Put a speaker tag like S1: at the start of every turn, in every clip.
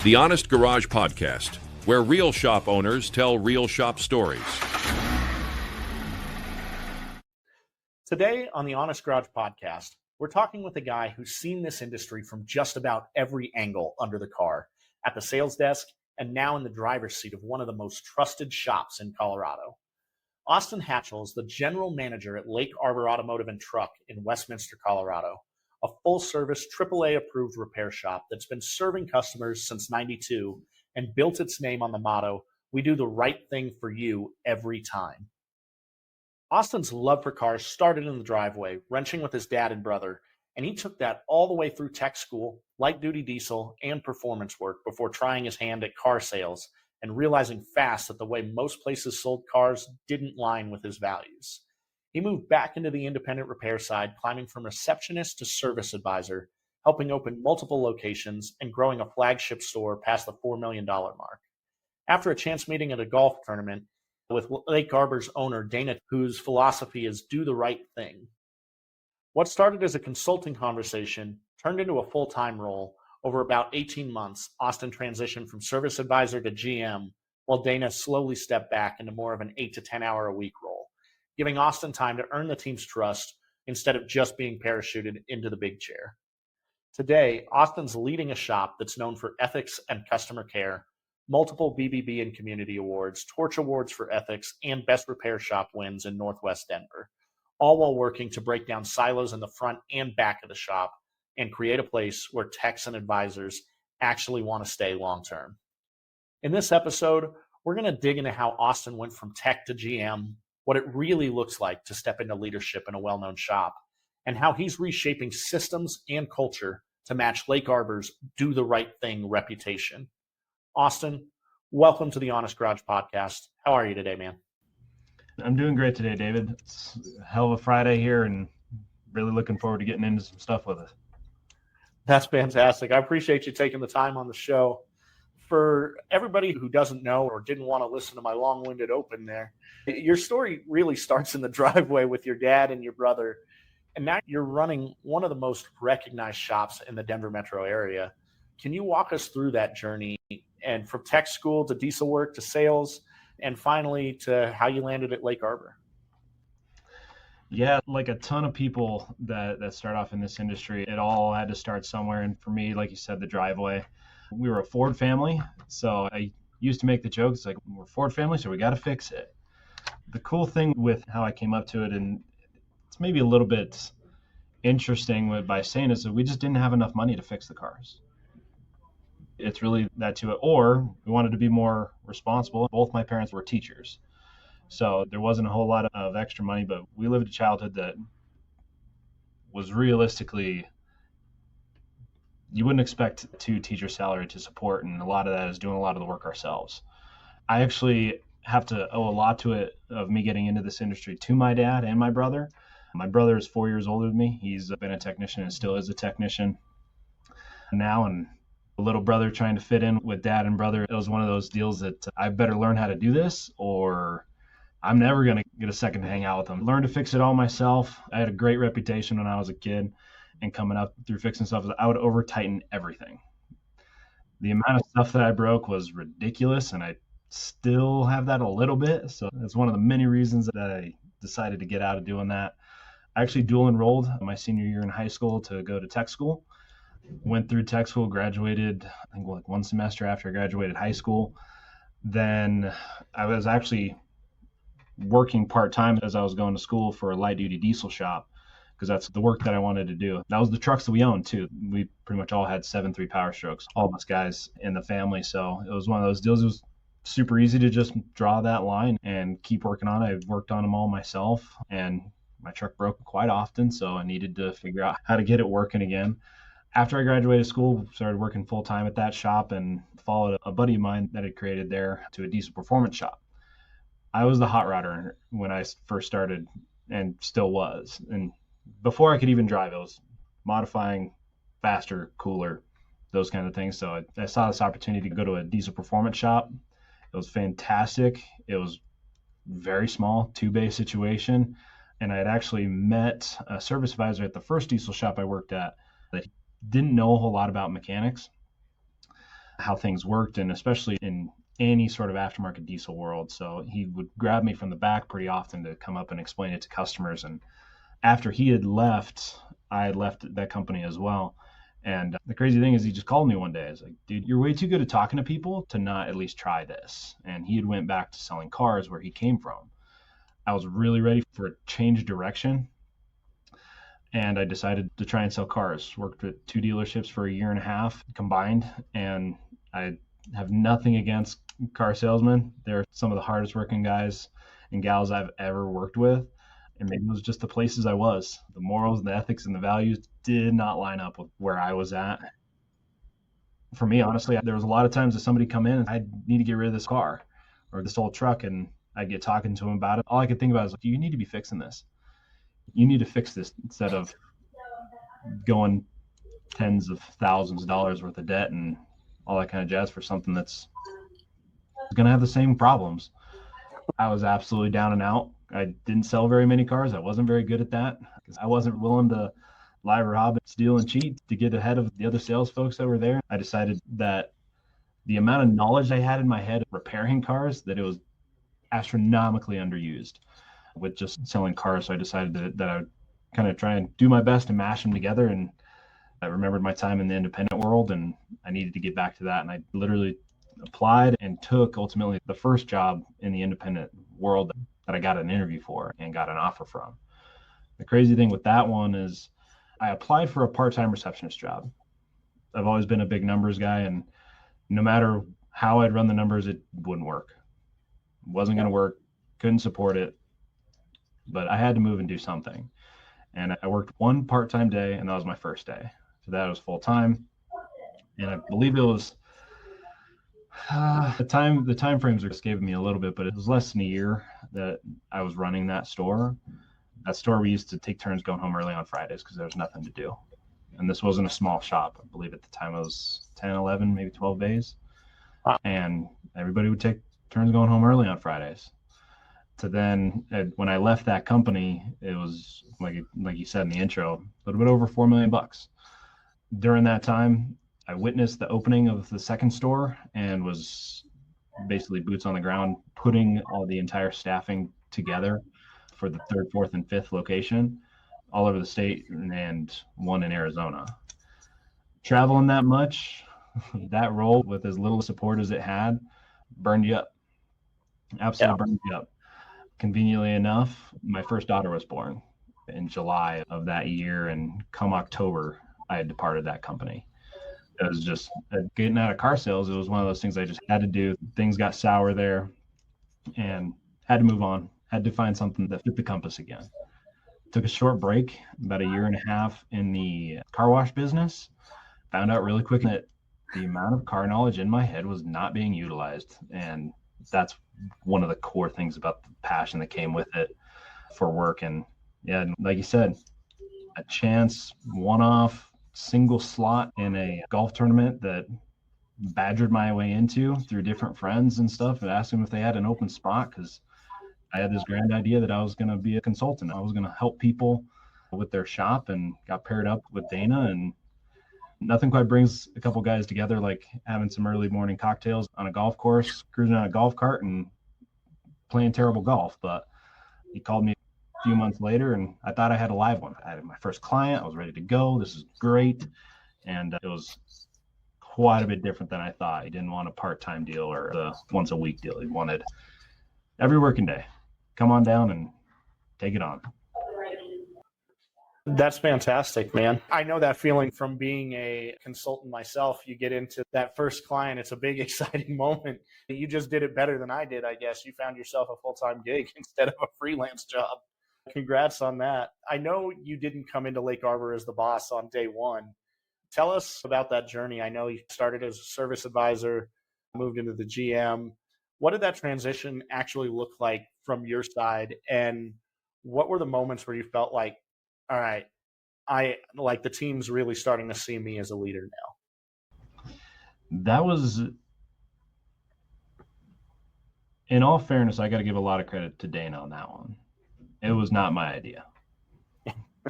S1: The Honest Garage Podcast, where real shop owners tell real shop stories.
S2: Today on the Honest Garage Podcast, we're talking with a guy who's seen this industry from just about every angle under the car, at the sales desk, and now in the driver's seat of one of the most trusted shops in Colorado. Austin Hatchell is the general manager at Lake Arbor Automotive Truck in Westminster, Colorado, a full-service AAA-approved repair shop that's been serving customers since '92 and built its name on the motto, "We do the right thing for you every time." Austin's love for cars started in the driveway, wrenching with his dad and brother, and he took that all the way through tech school, light-duty diesel, and performance work before trying his hand at car sales and realizing fast that the way most places sold cars didn't line with his values. He moved back into the independent repair side, climbing from receptionist to service advisor, helping open multiple locations and growing a flagship store past the $4 million mark. After a chance meeting at a golf tournament with Lake Arbor's owner, Dana, whose philosophy is do the right thing. What started as a consulting conversation turned into a full-time role. Over about 18 months, Austin transitioned from service advisor to GM, while Dana slowly stepped back into more of an 8 to 10 hour a week role, giving Austin time to earn the team's trust instead of just being parachuted into the big chair. Today, Austin's leading a shop that's known for ethics and customer care, multiple BBB and community awards, Torch Awards for ethics, and Best Repair Shop wins in Northwest Denver, all while working to break down silos in the front and back of the shop and create a place where techs and advisors actually want to stay long-term. In this episode, we're going to dig into how Austin went from tech to GM, what it really looks like to step into leadership in a well-known shop, and how he's reshaping systems and culture to match Lake Arbor's do the right thing reputation. Austin, welcome to the Honest Garage Podcast. How are you today, man?
S3: I'm doing great today, David. It's a hell of a Friday here and really looking forward to getting into some stuff with us.
S2: That's fantastic. I appreciate you taking the time on the show. For everybody who doesn't know or didn't want to listen to my long-winded open there, your story really starts in the driveway with your dad and your brother, and now you're running one of the most recognized shops in the Denver metro area. Can you walk us through that journey, and from tech school to diesel work to sales, and finally to how you landed at Lake Arbor?
S3: Yeah, like a ton of people that start off in this industry, it all had to start somewhere. And for me, like you said, the driveway. We were a Ford family, so I used to make the jokes like, we're a Ford family, so we got to fix it. The cool thing with how I came up to it, and it's maybe a little bit interesting by saying, is that we just didn't have enough money to fix the cars. It's really that to it. Or we wanted to be more responsible. Both my parents were teachers, so there wasn't a whole lot of extra money, but we lived a childhood that was realistically, you wouldn't expect two teacher salary to support, and a lot of that is doing a lot of the work ourselves. I actually have to owe a lot to it of me getting into this industry to my dad and my brother. My brother is 4 years older than me. He's been a technician and still is a technician now, and a little brother trying to fit in with dad and brother. It was one of those deals that I better learn how to do this or I'm never going to get a second to hang out with them. Learn to fix it all myself. I had a great reputation when I was a kid, and coming up through fixing stuff, I would over tighten everything. The amount of stuff that I broke was ridiculous, and I still have that a little bit. So that's one of the many reasons that I decided to get out of doing that. I actually dual enrolled my senior year in high school to go to tech school. Went through tech school, graduated, I think like one semester after I graduated high school. Then I was actually working part-time as I was going to school for a light-duty diesel shop, because that's the work that I wanted to do. That was the trucks that we owned too. We pretty much all had 7.3 Power Strokes, all of us guys in the family. So it was one of those deals. It was super easy to just draw that line and keep working on it. I worked on them all myself, and my truck broke quite often, so I needed to figure out how to get it working again. After I graduated school, started working full-time at that shop and followed a buddy of mine that had created there to a diesel performance shop. I was the hot rodder when I first started, and still was. And before I could even drive, it was modifying faster, cooler, those kind of things. So I saw this opportunity to go to a diesel performance shop. It was fantastic. It was very small, 2-bay situation. And I had actually met a service advisor at the first diesel shop I worked at that didn't know a whole lot about mechanics. how things worked, and especially in any sort of aftermarket diesel world. So he would grab me from the back pretty often to come up and explain it to customers. And after he had left, I had left that company as well. And the crazy thing is he just called me one day. He's like, dude, you're way too good at talking to people to not at least try this. And he had went back to selling cars where he came from. I was really ready for a change of direction. And I decided to try and sell cars. Worked at 2 dealerships for a year and a half combined. And I have nothing against car salesmen. They're some of the hardest working guys and gals I've ever worked with. And maybe it was just the places I was. The morals, the ethics, and the values did not line up with where I was at. For me, honestly, there was a lot of times that somebody come in and I need to get rid of this car or this old truck, and I'd get talking to them about it. All I could think about is, you need to be fixing this. You need to fix this instead of going tens of thousands of dollars worth of debt and all that kind of jazz for something that's going to have the same problems. I was absolutely down and out. I didn't sell very many cars. I wasn't very good at that because I wasn't willing to lie, rob, steal, and cheat to get ahead of the other sales folks that were there. I decided that the amount of knowledge I had in my head repairing cars, that it was astronomically underused with just selling cars. So I decided that I would kind of try and do my best to mash them together. And I remembered my time in the independent world, and I needed to get back to that. And I literally applied and took ultimately the first job in the independent world that I got an interview for and got an offer from. The crazy thing with that one is I applied for a part-time receptionist job. I've always been a big numbers guy, and no matter how I'd run the numbers, it wouldn't work. It wasn't going to work. Couldn't support it. But I had to move and do something. And I worked one part-time day, and that was my first day. So that was full-time. And I believe it was the time frames were escaping me a little bit, but it was less than a year that I was running that store. That store, we used to take turns going home early on Fridays because there was nothing to do. And this wasn't a small shop. I believe at the time it was 10, 11, maybe 12 days.
S2: Wow.
S3: And everybody would take turns going home early on Fridays. So then when I left that company, it was like you said in the intro, a little bit over $4 million. During that time, I witnessed the opening of the second store and was basically boots on the ground, putting all the entire staffing together for the third, fourth, and fifth location all over the state, and one in Arizona. Traveling that much, that role with as little support as it had, burned you up. Absolutely burned you up. Conveniently enough, my first daughter was born in July of that year, and come October, I had departed that company. It was just getting out of car sales. It was one of those things I just had to do. Things got sour there and had to move on, had to find something that fit the compass again. Took a short break, about a year and a half in the car wash business. Found out really quick that the amount of car knowledge in my head was not being utilized. And that's one of the core things about the passion that came with it for work. And yeah, like you said, a chance, one-off, single slot in a golf tournament that badgered my way into through different friends and stuff, and asked them if they had an open spot, because I had this grand idea that I was going to be a consultant. I was going to help people with their shop, and got paired up with Dana. And nothing quite brings a couple guys together like having some early morning cocktails on a golf course, cruising on a golf cart, and playing terrible golf. But he called me a few months later, and I thought I had a live one. I had my first client. I was ready to go. This is great. And it was quite a bit different than I thought. He didn't want a part-time deal or a once a week deal. He wanted every working day. Come on down and take it on.
S2: That's fantastic, man. I know that feeling from being a consultant myself. You get into that first client, it's a big, exciting moment. You just did it better than I did, I guess. You found yourself a full-time gig instead of a freelance job. Congrats on that. I know you didn't come into Lake Arbor as the boss on day one. Tell us about that journey. I know you started as a service advisor, moved into the GM. What did that transition actually look like from your side? And what were the moments where you felt like, all right, the team's really starting to see me as a leader now?
S3: That was, in all fairness, I got to give a lot of credit to Dana on that one. It was not my idea.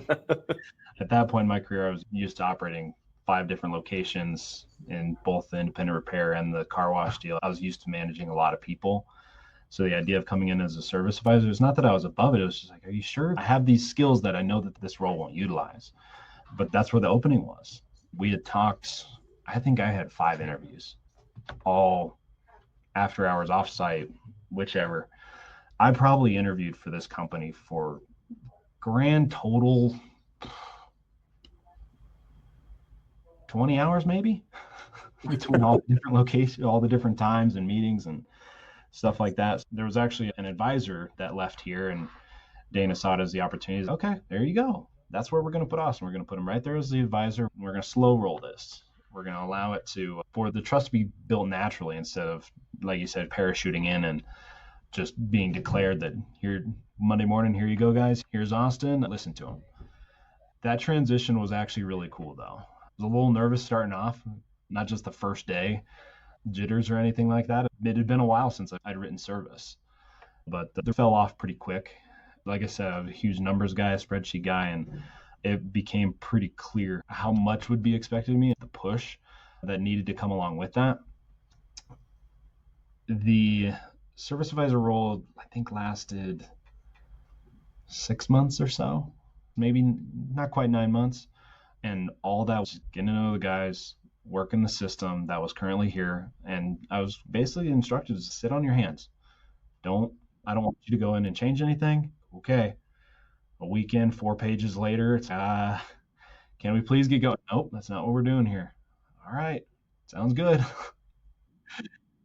S3: At that point in my career, I was used to operating 5 different locations in both the independent repair and the car wash deal. I was used to managing a lot of people. So the idea of coming in as a service advisor is not that I was above it. It was just like, are you sure? I have these skills that I know that this role won't utilize. But that's where the opening was. We had talked, I think I had 5 interviews, all after hours, offsite, whichever. I probably interviewed for this company for grand total 20 hours maybe between all the different locations, all the different times and meetings and stuff like that. There was actually an advisor that left here, and Dana saw it as the opportunity. Okay, there you go. That's where we're going to put Austin. We're going to put him right there as the advisor. We're going to slow roll this. We're going to allow it for the trust to be built naturally instead of, like you said, parachuting in and just being declared that here Monday morning, here you go, guys. Here's Austin. Listen to him. That transition was actually really cool, though. I was a little nervous starting off, not just the first day, jitters or anything like that. It had been a while since I'd written service, but it fell off pretty quick. Like I said, I was a huge numbers guy, a spreadsheet guy, and it became pretty clear how much would be expected of me, the push that needed to come along with that. The service advisor role, I think, lasted 6 months or so, maybe not quite 9 months. And all that was getting to know the guys, working the system that was currently here. And I was basically instructed to sit on your hands. I don't want you to go in and change anything. Okay. A weekend, 4 pages later, it's, can we please get going? Nope, that's not what we're doing here. All right. Sounds good.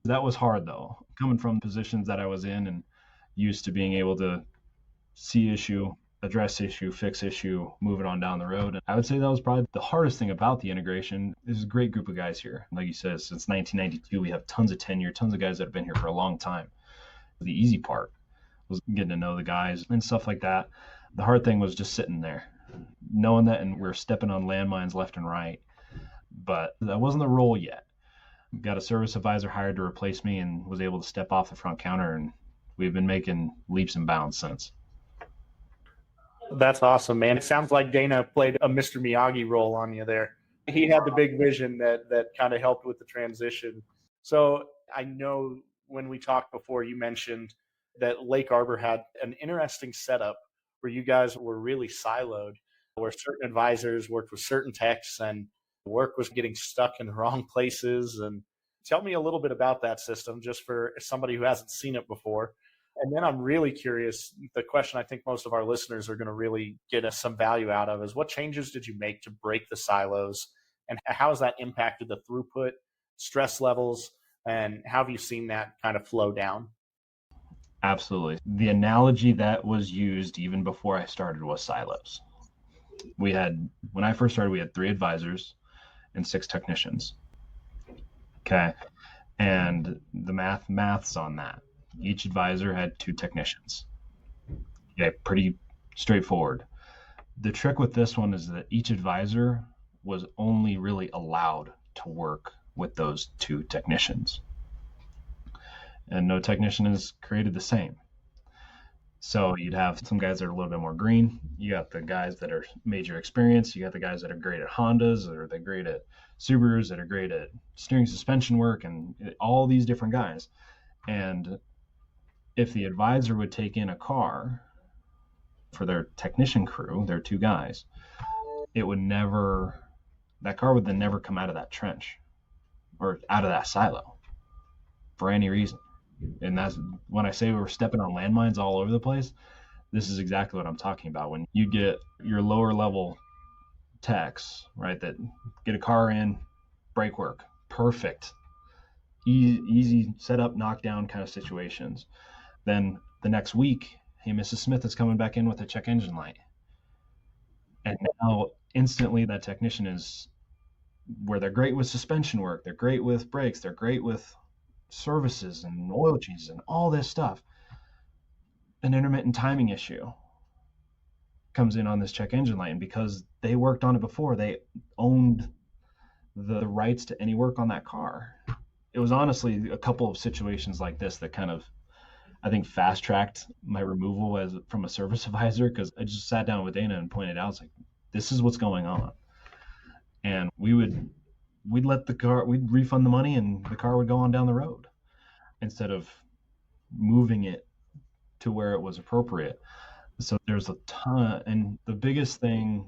S3: That was hard, though, coming from positions that I was in and used to being able to see issue, address issue, fix issue, move it on down the road. And I would say that was probably the hardest thing about the integration. There's a great group of guys here. Like you said, since 1992, we have tons of tenure, tons of guys that have been here for a long time. The easy part was getting to know the guys and stuff like that. The hard thing was just sitting there, knowing that, and we're stepping on landmines left and right. But that wasn't the role yet. Got a service advisor hired to replace me and was able to step off the front counter, and we've been making leaps and bounds since.
S2: That's awesome, man. It sounds like Dana played a Mr. Miyagi role on you there. He had the big vision that kind of helped with the transition. So I know when we talked before, you mentioned that Lake Arbor had an interesting setup where you guys were really siloed, where certain advisors worked with certain techs and work was getting stuck in the wrong places. And tell me a little bit about that system, just for somebody who hasn't seen it before. And then I'm really curious, the question I think most of our listeners are going to really get us some value out of is, what changes did you make to break the silos, and how has that impacted the throughput, stress levels, and how have you seen that kind of flow down?
S3: Absolutely. The analogy that was used even before I started was silos. When I first started, we had 3 advisors and 6 technicians. Okay. And the math's on that. Each advisor had 2 technicians. Okay, pretty straightforward. The trick with this one is that each advisor was only really allowed to work with those 2 technicians. And no technician is created the same. So you'd have some guys that are a little bit more green. You got the guys that are major experience. You got the guys that are great at Hondas, or they're great at Subarus, that are great at steering suspension work, and all these different guys. And if the advisor would take in a car for their technician crew, their 2 guys, that car would then never come out of that trench or out of that silo for any reason. And that's when I say we're stepping on landmines all over the place. This is exactly what I'm talking about. When you get your lower level techs, right, that get a car in, brake work, perfect, easy setup, knockdown kind of situations. Then the next week, hey, Mrs. Smith is coming back in with a check engine light. And now instantly that technician is where they're great with suspension work, they're great with brakes, they're great with services and oil changes and all this stuff. An intermittent timing issue comes in on this check engine light, and because they worked on it before, they owned the rights to any work on that car. It was honestly a couple of situations like this that kind of, I think, fast tracked my removal from a service advisor, because I just sat down with Dana and pointed out, it's like, this is what's going on. And we'd refund the money and the car would go on down the road instead of moving it to where it was appropriate. So there's a ton, and the biggest thing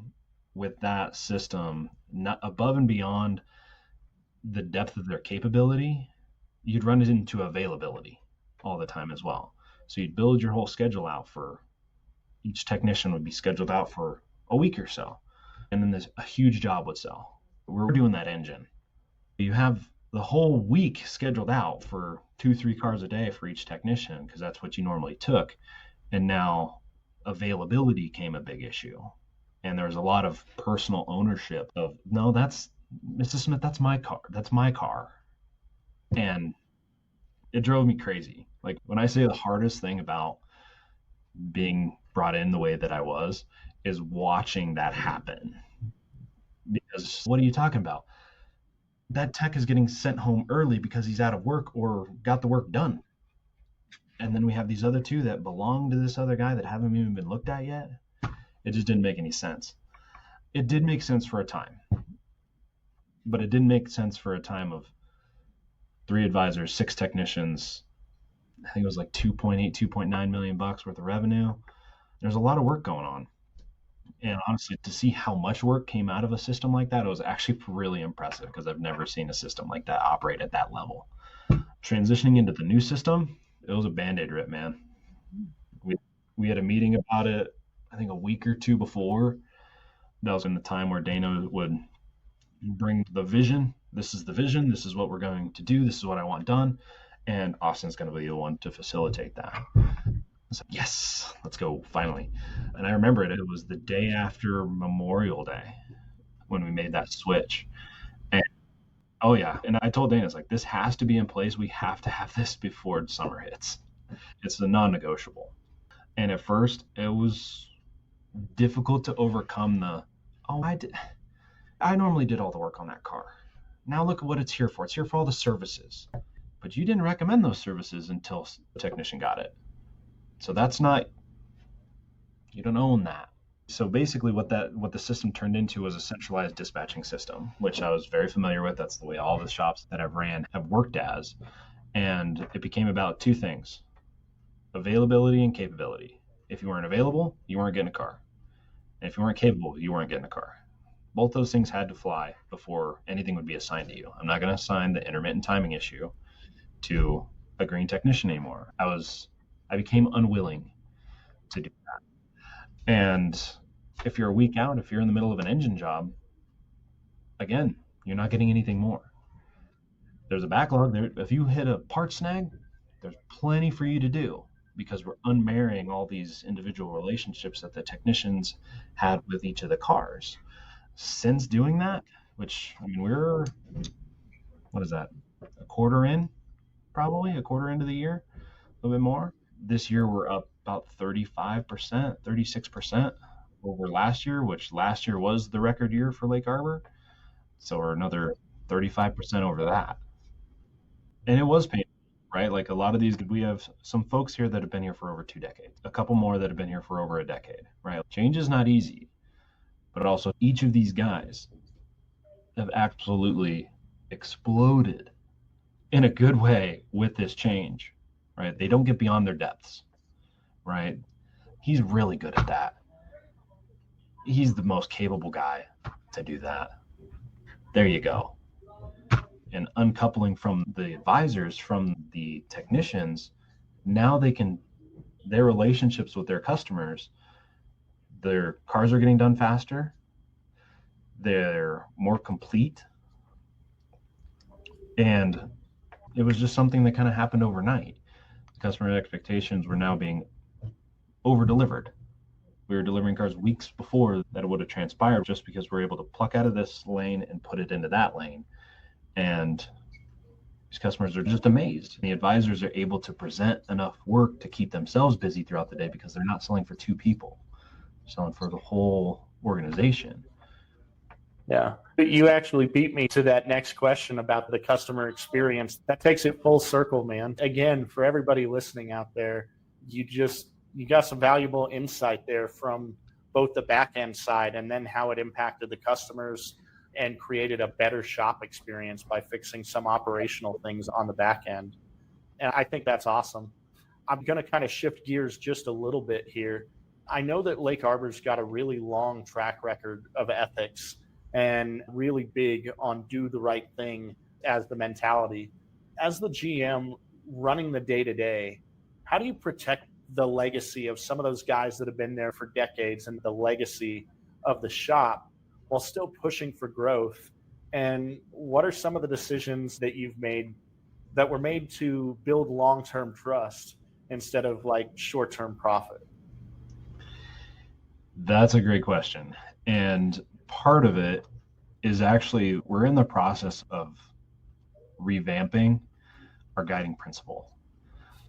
S3: with that system, not above and beyond the depth of their capability, you'd run it into availability all the time as well. So you'd build your whole schedule out for each technician would be scheduled out for a week or so. And then a huge job would sell. We're doing that engine. You have the whole week scheduled out for 2-3 cars a day for each technician because that's what you normally took. And now availability came a big issue. And there was a lot of personal ownership of, no, that's Mrs. Smith, that's my car. That's my car. And it drove me crazy. Like when I say the hardest thing about being brought in the way that I was is watching that happen. Because what are you talking about? That tech is getting sent home early because he's out of work or got the work done. And then we have these other two that belong to this other guy that haven't even been looked at yet. It just didn't make any sense. It did make sense for a time, but it didn't make sense for a time of 3 advisors, 6 technicians. I think it was like 2.9 million bucks worth of revenue. There's a lot of work going on. And honestly, to see how much work came out of a system like that, it was actually really impressive because I've never seen a system like that operate at that level. Transitioning into the new system, it was a Band-Aid rip, man. We had a meeting about it, I think a week or 2 before. That was in the time where Dana would bring the vision. This is the vision. This is what we're going to do. This is what I want done. And Austin's going to be the one to facilitate that. I was like, yes, let's go, finally. And I remember it was the day after Memorial Day when we made that switch. And oh yeah, and I told Dana, it's like, this has to be in place. We have to have this before summer hits. It's a non-negotiable. And at first it was difficult to overcome I normally did all the work on that car. Now look at what it's here for. It's here for all the services. But you didn't recommend those services until the technician got it. So you don't own that. So basically what the system turned into was a centralized dispatching system, which I was very familiar with. That's the way all the shops that I've ran have worked as. And it became about 2 things: availability and capability. If you weren't available, you weren't getting a car. And if you weren't capable, you weren't getting a car. Both those things had to fly before anything would be assigned to you. I'm not going to assign the intermittent timing issue to a green technician anymore. I became unwilling to do that. And if you're a week out, if you're in the middle of an engine job, again, you're not getting anything more. There's a backlog there. If you hit a part snag, there's plenty for you to do because we're unmarrying all these individual relationships that the technicians had with each of the cars. Since doing that, which, I mean, we're, what is that? A quarter into the year, a little bit more. This year we're up about 35%, 36% over last year, which last year was the record year for Lake Arbor. So we're another 35% over that. And it was painful, right? Like a lot of these, we have some folks here that have been here for over 2 decades, a couple more that have been here for over a decade, right? Change is not easy, but also each of these guys have absolutely exploded in a good way with this change, right? They don't get beyond their depths, right? He's really good at that. He's the most capable guy to do that. There you go. And uncoupling from the advisors, from the technicians, now their relationships with their customers, their cars are getting done faster. They're more complete. And it was just something that kind of happened overnight. Customer expectations were now being over-delivered. We were delivering cars weeks before that it would have transpired just because we're able to pluck out of this lane and put it into that lane. And these customers are just amazed. The advisors are able to present enough work to keep themselves busy throughout the day because they're not selling for 2 people. They're selling for the whole organization.
S2: Yeah. You actually beat me to that next question about the customer experience. That takes it full circle, man. Again, for everybody listening out there, you got some valuable insight there from both the back end side and then how it impacted the customers and created a better shop experience by fixing some operational things on the back end. And I think that's awesome. I'm going to kind of shift gears just a little bit here. I know that Lake Arbor's got a really long track record of ethics and really big on do the right thing as the mentality. As the GM running the day to day, how do you protect the legacy of some of those guys that have been there for decades and the legacy of the shop while still pushing for growth? And what are some of the decisions that you've made that were made to build long-term trust instead of like short-term profit?
S3: That's a great question. And part of it is actually we're in the process of revamping our guiding principle.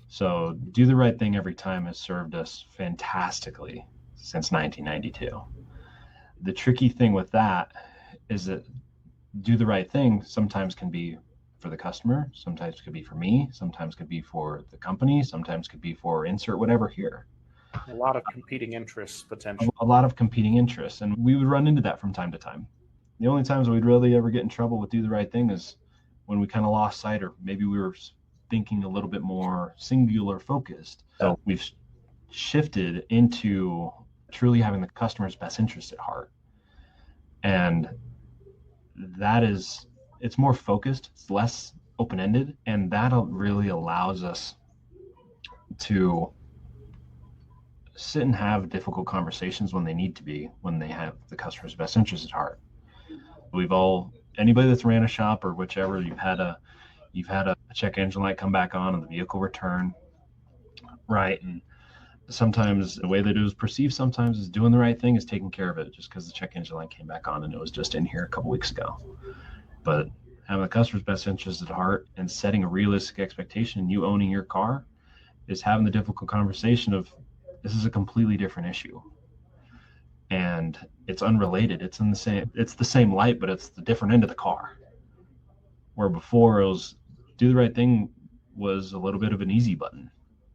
S3: So do the right thing every time has served us fantastically since 1992. The tricky thing with that is that do the right thing sometimes can be for the customer, sometimes could be for me, sometimes could be for the company, sometimes could be for insert whatever here.
S2: A lot of competing interests potentially.
S3: A lot of competing interests, and we would run into that from time to time. The only times we'd really ever get in trouble with do the right thing is when we kind of lost sight, or maybe we were thinking a little bit more singular focused. So we've shifted into truly having the customer's best interest at heart. And that is, it's more focused, it's less open-ended, and that really allows us to sit and have difficult conversations when they need to be, when they have the customer's best interest at heart. Anybody that's ran a shop or whichever, you've had a check engine light come back on and the vehicle return, right? And sometimes the way that it was perceived sometimes is doing the right thing is taking care of it just because the check engine light came back on and it was just in here a couple weeks ago. But having the customer's best interest at heart and setting a realistic expectation, you owning your car, is having the difficult conversation of this is a completely different issue. And it's unrelated. It's the same light, but it's the different end of the car. Where before it was do the right thing was a little bit of an easy button.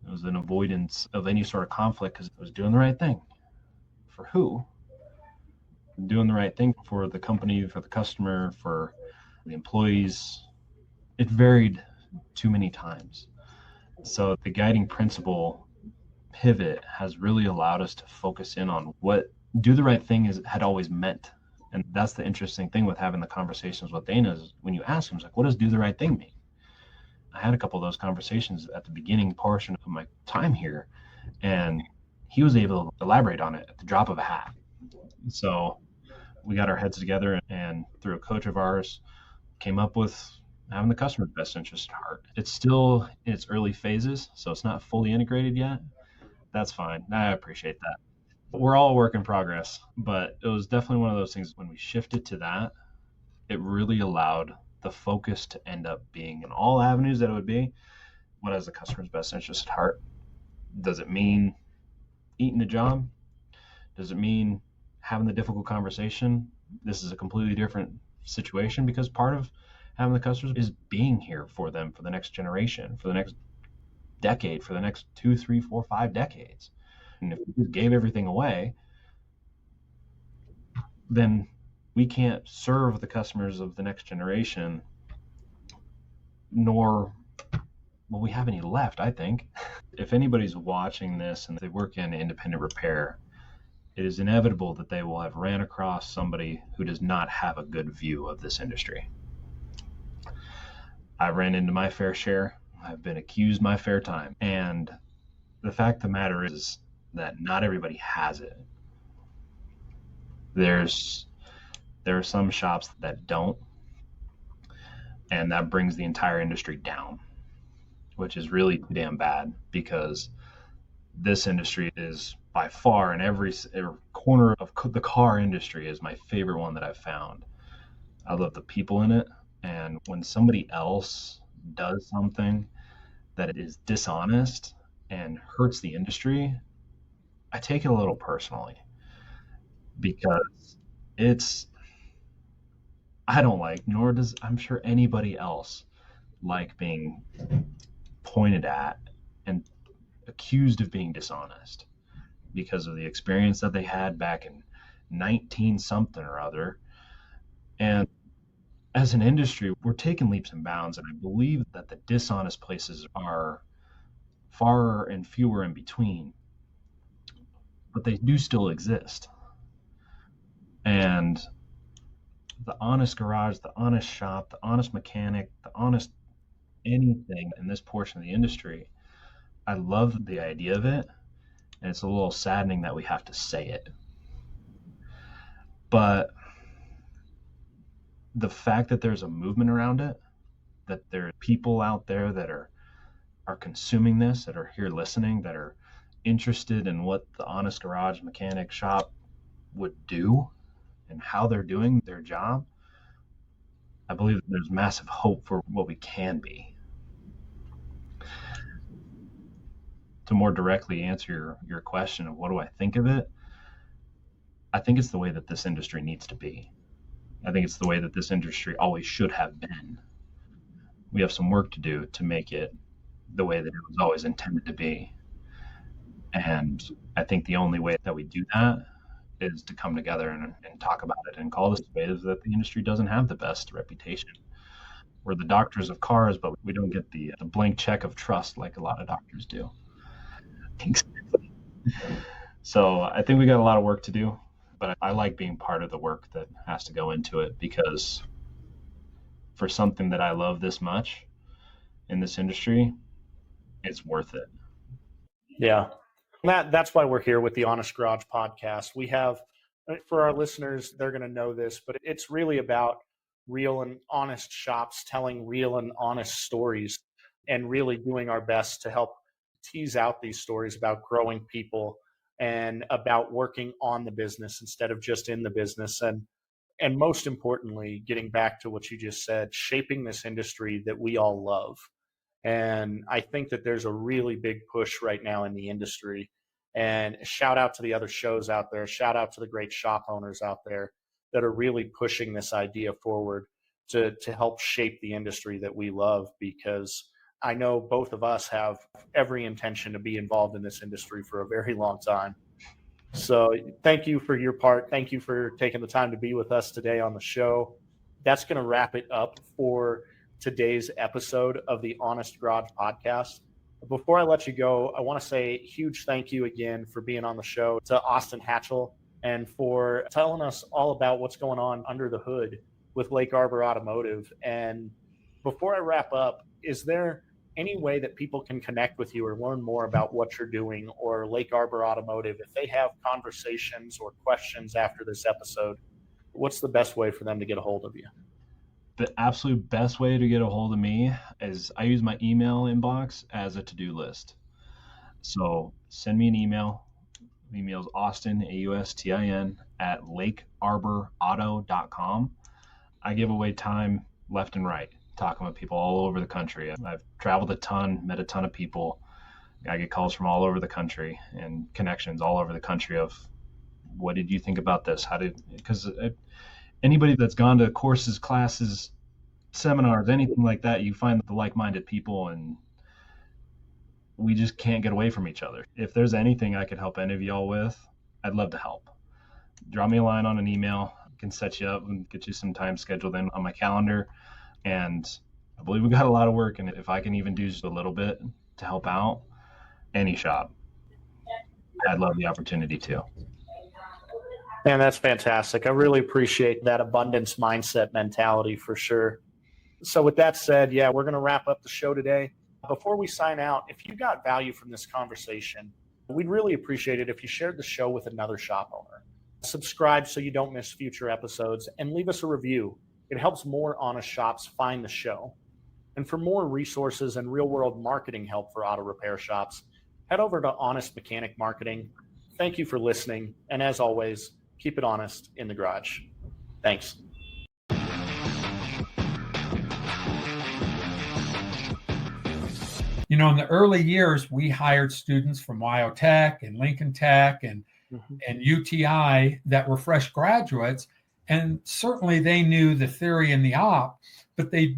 S3: It was an avoidance of any sort of conflict because it was doing the right thing. For who? Doing the right thing for the company, for the customer, for the employees. It varied too many times. So the guiding principle pivot has really allowed us to focus in on what do the right thing had always meant. And that's the interesting thing with having the conversations with Dana is when you ask him, it's like, what does do the right thing mean? I had a couple of those conversations at the beginning portion of my time here, and he was able to elaborate on it at the drop of a hat. So we got our heads together and through a coach of ours came up with having the customer's best interest at heart. It's still in its early phases, so it's not fully integrated yet. That's fine. I appreciate that. We're all a work in progress, but it was definitely one of those things when we shifted to that, it really allowed the focus to end up being in all avenues that it would be. What has the customer's best interest at heart? Does it mean eating the job? Does it mean having the difficult conversation? This is a completely different situation because part of having the customers is being here for them for the next generation, for the next decade, for the next 2, 3, 4, 5 decades. And if we just gave everything away, then we can't serve the customers of the next generation, nor will we have any left, I think. If anybody's watching this and they work in independent repair, it is inevitable that they will have ran across somebody who does not have a good view of this industry. I ran into my fair share. I've been accused my fair time. And the fact of the matter is that not everybody has it. There are some shops that don't, and that brings the entire industry down, which is really damn bad because this industry is by far in every corner of the car industry is my favorite one that I've found. I love the people in it, and when somebody else does something that is dishonest and hurts the industry, I take it a little personally because I don't like, nor does I'm sure anybody else like being pointed at and accused of being dishonest because of the experience that they had back in 19 something or other. And as an industry, we're taking leaps and bounds. And I believe that the dishonest places are far and fewer in between, but they do still exist. And the honest garage, the honest shop, the honest mechanic, the honest anything in this portion of the industry, I love the idea of it. And it's a little saddening that we have to say it. But the fact that there's a movement around it, that there are people out there that are consuming this, that are here listening, that are interested in what the honest garage mechanic shop would do and how they're doing their job, I believe that there's massive hope for what we can be. To more directly answer your question of what do I think of it, I think it's the way that this industry needs to be. I think it's the way that this industry always should have been. We have some work to do to make it the way that it was always intended to be. And I think the only way that we do that is to come together and talk about it and call this debate is that the industry doesn't have the best reputation. We're the doctors of cars, but we don't get the blank check of trust like a lot of doctors do. So I think we got a lot of work to do, but I like being part of the work that has to go into it, because for something that I love this much in this industry, it's worth it.
S2: Yeah. That's why we're here with the Honest Garage podcast. We have, for our listeners, they're going to know this, but it's really about real and honest shops telling real and honest stories and really doing our best to help tease out these stories about growing people and about working on the business instead of just in the business. And most importantly, getting back to what you just said, shaping this industry that we all love. And I think that there's a really big push right now in the industry. And shout out to the other shows out there. Shout out to the great shop owners out there that are really pushing this idea forward to help shape the industry that we love, because I know both of us have every intention to be involved in this industry for a very long time. So thank you for your part. Thank you for taking the time to be with us today on the show. That's going to wrap it up for today's episode of the Honest Garage podcast. Before I let you go, I want to say a huge thank you again for being on the show to Austin Hatchell and for telling us all about what's going on under the hood with Lake Arbor Automotive. And before I wrap up, is there any way that people can connect with you or learn more about what you're doing or Lake Arbor Automotive? If they have conversations or questions after this episode, what's the best way for them to get a hold of you?
S3: The absolute best way to get a hold of me is I use my email inbox as a to-do list. So send me an email. The email is Austin, AUSTIN, at lakearborauto.com. I give away time left and right, talking with people all over the country. I've traveled a ton, met a ton of people. I get calls from all over the country and connections all over the country of, what did you think about this? Because anybody that's gone to courses, classes, seminars, anything like that, you find the like-minded people, and we just can't get away from each other. If there's anything I could help any of y'all with, I'd love to help. Drop me a line on an email. I can set you up and get you some time scheduled in on my calendar. And I believe we got a lot of work, and if I can even do just a little bit to help out any shop, I'd love the opportunity to.
S2: Man, that's fantastic. I really appreciate that abundance mindset mentality for sure. So with that said, yeah, we're going to wrap up the show today. Before we sign out, if you got value from this conversation, we'd really appreciate it if you shared the show with another shop owner. Subscribe so you don't miss future episodes, and leave us a review. It helps more honest shops find the show. And for more resources and real-world marketing help for auto repair shops, head over to Honest Mechanic Marketing. Thank you for listening, and as always, keep it honest in the garage. Thanks.
S4: You know, in the early years, we hired students from Wyotech and Lincoln Tech and UTI that were fresh graduates. And certainly they knew the theory and the op, but they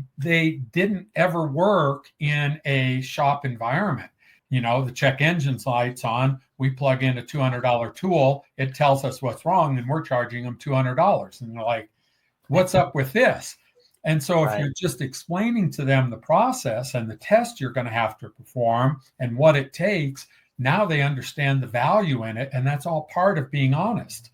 S4: didn't ever work in a shop environment. You know, the check engine's lights on, we plug in a $200 tool, it tells us what's wrong, and we're charging them $200. And they're like, What's up with this? And so if
S2: Right.
S4: you're just explaining to them the process and the test you're going to have to perform and what it takes, now they understand the value in it. And that's all part of being honest.